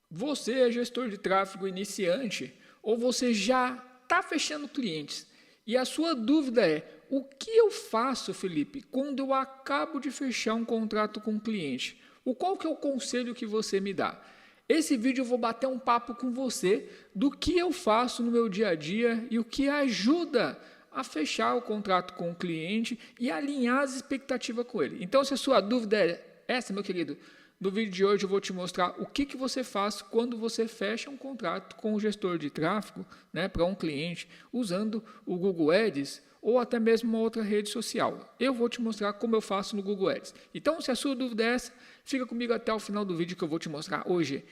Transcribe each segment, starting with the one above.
Você é gestor de tráfego iniciante ou você já está fechando clientes? E a sua dúvida é: o que eu faço, Felipe, quando eu acabo de fechar um contrato com um cliente? Qual que é o conselho que você me dá? Esse vídeo eu vou bater um papo com você do que eu faço no meu dia a dia e o que ajuda a fechar o contrato com o cliente e alinhar as expectativas com ele. Então, se a sua dúvida é essa, meu querido, no vídeo de hoje eu vou te mostrar o que você faz quando você fecha um contrato com o gestor de tráfego, né, para um cliente, usando o Google Ads ou até mesmo uma outra rede social. Eu vou te mostrar como eu faço no Google Ads. Então, se a sua dúvida é essa, fica comigo até o final do vídeo que eu vou te mostrar hoje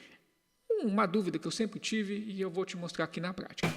uma dúvida que eu sempre tive e eu vou te mostrar aqui na prática.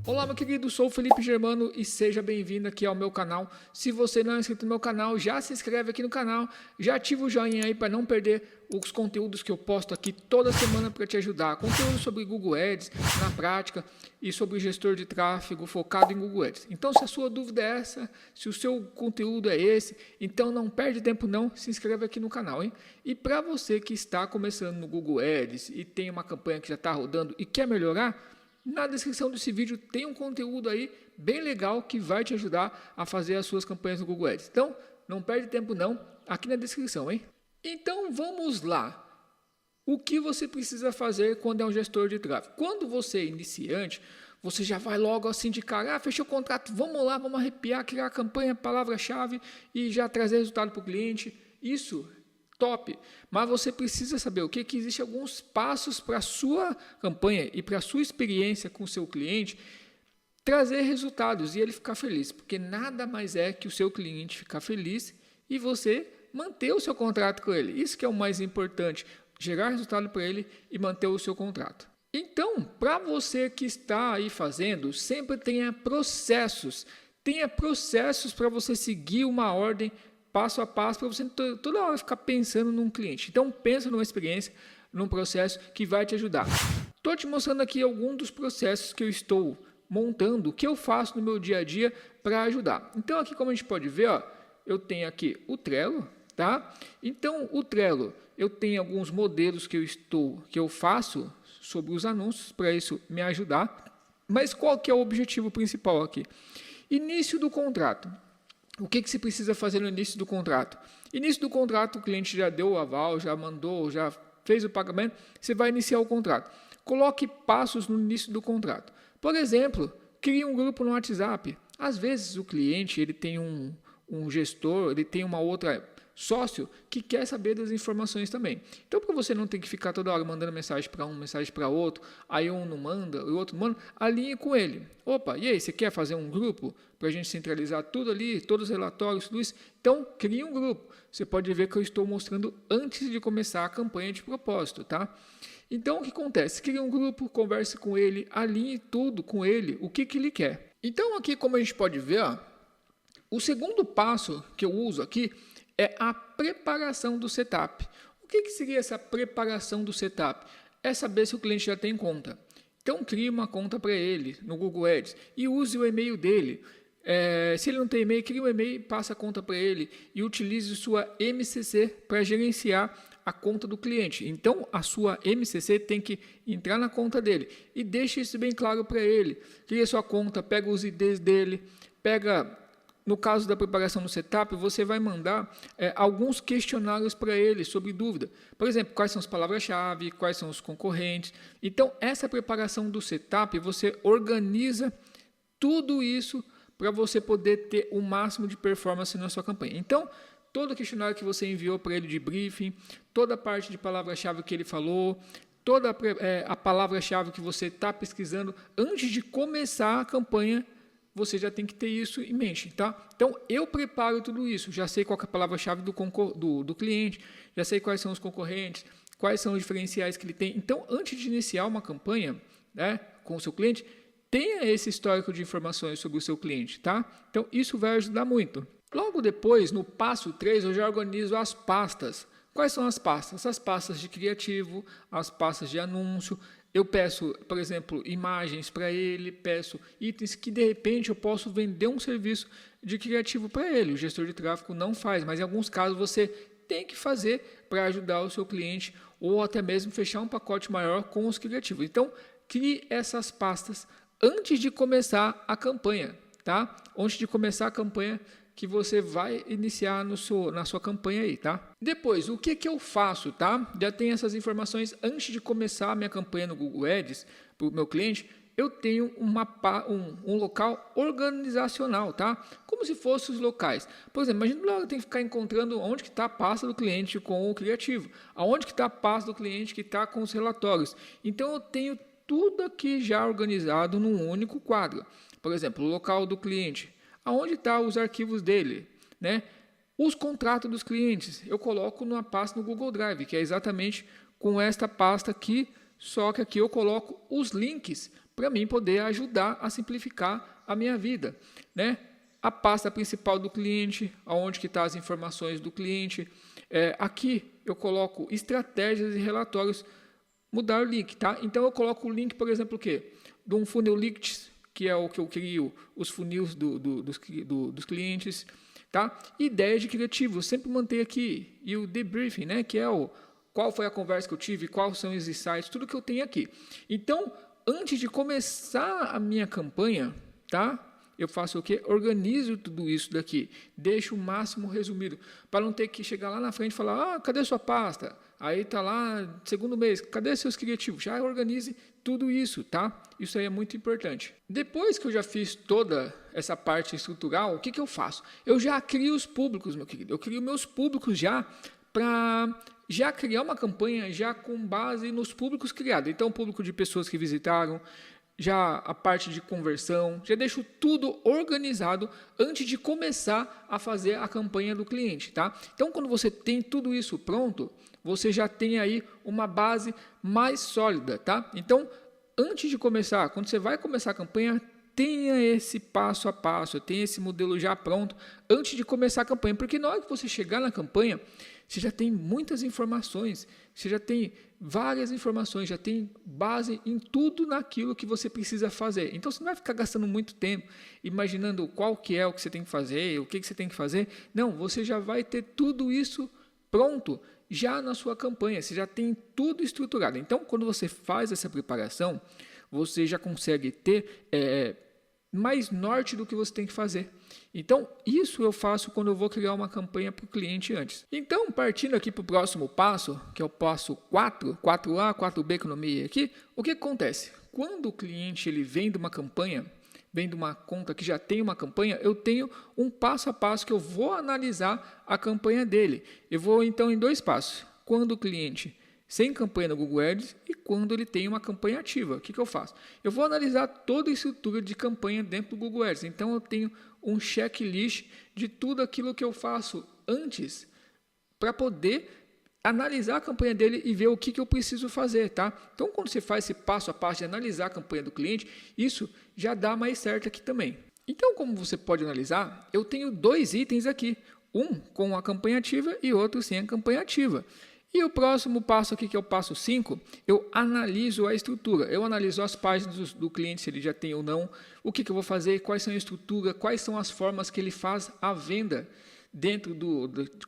Olá, meu querido, sou o Felipe Germano e seja bem-vindo aqui ao meu canal. Se você não é inscrito no meu canal, já se inscreve aqui no canal, já ativa o joinha aí para não perder os conteúdos que eu posto aqui toda semana para te ajudar. Conteúdo sobre Google Ads na prática e sobre gestor de tráfego focado em Google Ads. Então, se a sua dúvida é essa, se o seu conteúdo é esse, então não perde tempo não, se inscreve aqui no canal, hein? E para você que está começando no Google Ads e tem uma campanha que já está rodando e quer melhorar, na descrição desse vídeo tem um conteúdo aí bem legal que vai te ajudar a fazer as suas campanhas no Google Ads. Então, não perde tempo não, aqui na descrição, hein? Então, vamos lá. O que você precisa fazer quando é um gestor de tráfego? Quando você é iniciante, você já vai logo assim de cara, fechou o contrato, vamos lá, vamos arrepiar, criar a campanha, palavra-chave e já trazer resultado para o cliente. Isso top, mas você precisa saber o que existe alguns passos para a sua campanha e para a sua experiência com o seu cliente trazer resultados e ele ficar feliz, porque nada mais é que o seu cliente ficar feliz e você manter o seu contrato com ele. Isso que é o mais importante, gerar resultado para ele e manter o seu contrato. Então, para você que está aí fazendo, sempre tenha processos para você seguir uma ordem passo a passo, para você toda hora ficar pensando num cliente. Então, pensa numa experiência, num processo que vai te ajudar. Estou te mostrando aqui alguns dos processos que eu estou montando, que eu faço no meu dia a dia para ajudar. Então, aqui como a gente pode ver, ó, eu tenho aqui o Trello, tá? Então, o Trello, eu tenho alguns modelos que eu faço sobre os anúncios, para isso me ajudar. Mas qual que é o objetivo principal aqui? Início do contrato. O que se precisa fazer no início do contrato? Início do contrato, o cliente já deu o aval, já mandou, já fez o pagamento, você vai iniciar o contrato. Coloque passos no início do contrato. Por exemplo, crie um grupo no WhatsApp. Às vezes o cliente ele tem um gestor, ele tem uma outra sócio que quer saber das informações também. Então, para você não ter que ficar toda hora mandando mensagem para um, mensagem para outro, aí um não manda, o outro manda, alinhe com ele. Opa, e aí, você quer fazer um grupo para a gente centralizar tudo ali, todos os relatórios, tudo isso? Então, crie um grupo. Você pode ver que eu estou mostrando antes de começar a campanha de propósito, tá? Então, o que acontece? Crie um grupo, converse com ele, alinhe tudo com ele, o que ele quer. Então, aqui, como a gente pode ver, ó, o segundo passo que eu uso aqui é a preparação do setup. O que seria essa preparação do setup? É saber se o cliente já tem conta. Então, crie uma conta para ele no Google Ads e use o e-mail dele. Se ele não tem e-mail, crie um e-mail, passa a conta para ele e utilize sua MCC para gerenciar a conta do cliente. Então, a sua MCC tem que entrar na conta dele e deixe isso bem claro para ele. Crie a sua conta, pega os IDs dele, no caso da preparação do setup, você vai mandar alguns questionários para ele sobre dúvida. Por exemplo, quais são as palavras-chave, quais são os concorrentes. Então, essa preparação do setup, você organiza tudo isso para você poder ter o máximo de performance na sua campanha. Então, todo o questionário que você enviou para ele de briefing, toda a parte de palavra-chave que ele falou, toda a palavra-chave que você está pesquisando, antes de começar a campanha, você já tem que ter isso em mente, tá? Então, eu preparo tudo isso, já sei qual é a palavra-chave do cliente, já sei quais são os concorrentes, quais são os diferenciais que ele tem. Então, antes de iniciar uma campanha, né, com o seu cliente, tenha esse histórico de informações sobre o seu cliente, tá? Então, isso vai ajudar muito. Logo depois, no passo 3, eu já organizo as pastas. Quais são as pastas? As pastas de criativo, as pastas de anúncio. eu peço, por exemplo, imagens para ele, peço itens que de repente eu posso vender um serviço de criativo para ele. O gestor de tráfego não faz, mas em alguns casos você tem que fazer para ajudar o seu cliente ou até mesmo fechar um pacote maior com os criativos. Então, crie essas pastas antes de começar a campanha, tá? Antes de começar a campanha que você vai iniciar na sua campanha aí, tá? Depois, o que eu faço, tá? Já tem essas informações antes de começar a minha campanha no Google Ads para o meu cliente. Eu tenho um local organizacional, tá? Como se fossem os locais. Por exemplo, imagina que eu tenho que ficar encontrando onde que está a pasta do cliente com o criativo, aonde que está a pasta do cliente que está com os relatórios. Então, eu tenho tudo aqui já organizado num único quadro. Por exemplo, o local do cliente, aonde estão os arquivos dele, né? Os contratos dos clientes, eu coloco numa pasta no Google Drive, que é exatamente com esta pasta aqui, só que aqui eu coloco os links para mim poder ajudar a simplificar a minha vida, né? A pasta principal do cliente, aonde que estão as informações do cliente. Aqui eu coloco estratégias e relatórios, mudar o link, tá? Então eu coloco o link, por exemplo, o quê? De um funil Licht, que é o que eu crio, os funis dos clientes, tá? Ideia de criativo, eu sempre manter aqui. E o debriefing, né? Que é qual foi a conversa que eu tive, quais são os insights, tudo que eu tenho aqui. Então, antes de começar a minha campanha, tá? Eu faço o quê? Organizo tudo isso daqui, deixo o máximo resumido, para não ter que chegar lá na frente e falar, cadê sua pasta? Aí está lá, segundo mês, cadê seus criativos? Já organize tudo isso, tá? Isso aí é muito importante. Depois que eu já fiz toda essa parte estrutural, o que eu faço? Eu já crio os públicos, meu querido. Eu crio meus públicos já para já criar uma campanha já com base nos públicos criados. Então, o público de pessoas que visitaram, já a parte de conversão, já deixo tudo organizado antes de começar a fazer a campanha do cliente, tá? Então, quando você tem tudo isso pronto, você já tem aí uma base mais sólida, tá? Então, antes de começar, quando você vai começar a campanha, tenha esse passo a passo, tenha esse modelo já pronto antes de começar a campanha, porque na hora que você chegar na campanha, você já tem muitas informações, você já tem várias informações, já tem base em tudo naquilo que você precisa fazer. Então, você não vai ficar gastando muito tempo imaginando qual que é o que você tem que fazer, o que você tem que fazer. Não, você já vai ter tudo isso pronto já na sua campanha, você já tem tudo estruturado. Então, quando você faz essa preparação, você já consegue ter mais norte do que você tem que fazer. Então, isso eu faço quando eu vou criar uma campanha para o cliente antes. Então, partindo aqui para o próximo passo, que é o passo 4, 4A, 4B que eu nomeei aqui, o que acontece? Quando o cliente ele vem de uma campanha, vem de uma conta que já tem uma campanha, eu tenho um passo a passo que eu vou analisar a campanha dele. Eu vou, então, em 2 passos. Quando o cliente sem campanha no Google Ads e quando ele tem uma campanha ativa. O que eu faço? Eu vou analisar toda a estrutura de campanha dentro do Google Ads. Então, eu tenho um checklist de tudo aquilo que eu faço antes para poder analisar a campanha dele e ver o que eu preciso fazer, tá? Então, quando você faz esse passo a passo de analisar a campanha do cliente, isso já dá mais certo aqui também. Então, como você pode analisar, eu tenho 2 itens aqui, um com a campanha ativa e outro sem a campanha ativa. E o próximo passo aqui, que é o passo 5, eu analiso a estrutura. Eu analiso as páginas do cliente, se ele já tem ou não, o que eu vou fazer, quais são a estrutura, quais são as formas que ele faz a venda dentro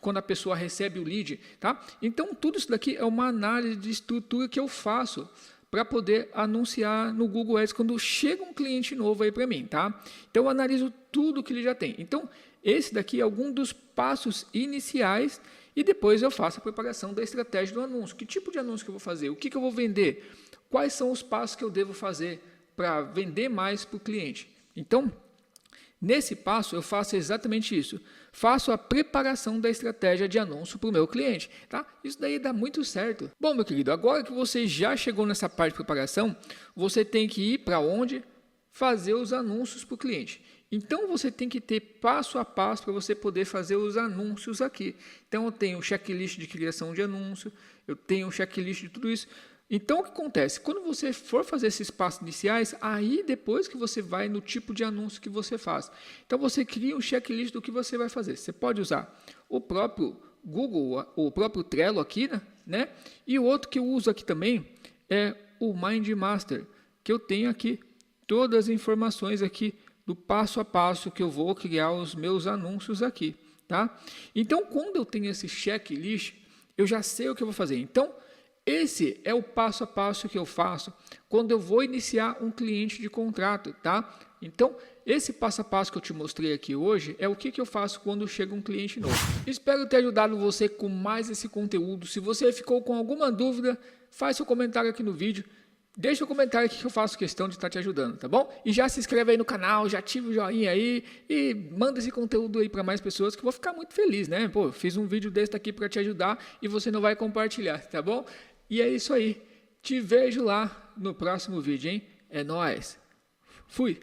quando a pessoa recebe o lead, tá? Então, tudo isso daqui é uma análise de estrutura que eu faço para poder anunciar no Google Ads quando chega um cliente novo aí para mim, tá? Então, eu analiso tudo que ele já tem. Então, esse daqui é algum dos passos iniciais e depois eu faço a preparação da estratégia do anúncio. Que tipo de anúncio que eu vou fazer? O que eu vou vender? Quais são os passos que eu devo fazer para vender mais para o cliente? Então, nesse passo, eu faço exatamente isso. Faço a preparação da estratégia de anúncio para o meu cliente. Tá? Isso daí dá muito certo. Bom, meu querido, agora que você já chegou nessa parte de preparação, você tem que ir para onde? Fazer os anúncios para o cliente. Então, você tem que ter passo a passo para você poder fazer os anúncios aqui. Então, eu tenho o checklist de criação de anúncio, eu tenho o checklist de tudo isso. Então, o que acontece? Quando você for fazer esses passos iniciais, aí depois que você vai no tipo de anúncio que você faz. Então, você cria um checklist do que você vai fazer. Você pode usar o próprio Google, o próprio Trello aqui, né? E o outro que eu uso aqui também é o Mind Master, que eu tenho aqui todas as informações aqui do passo a passo que eu vou criar os meus anúncios aqui, tá? Então, quando eu tenho esse checklist, eu já sei o que eu vou fazer. Então, esse é o passo a passo que eu faço quando eu vou iniciar um cliente de contrato, tá? Então, esse passo a passo que eu te mostrei aqui hoje é o que eu faço quando chega um cliente novo. Espero ter ajudado você com mais esse conteúdo. Se você ficou com alguma dúvida, faz seu comentário aqui no vídeo. Deixa o comentário aqui que eu faço questão de estar te ajudando, tá bom? E já se inscreve aí no canal, já ativa o joinha aí e manda esse conteúdo aí para mais pessoas que eu vou ficar muito feliz, né? Pô, fiz um vídeo desse aqui para te ajudar e você não vai compartilhar, tá bom? E é isso aí. Te vejo lá no próximo vídeo, hein? É nóis. Fui.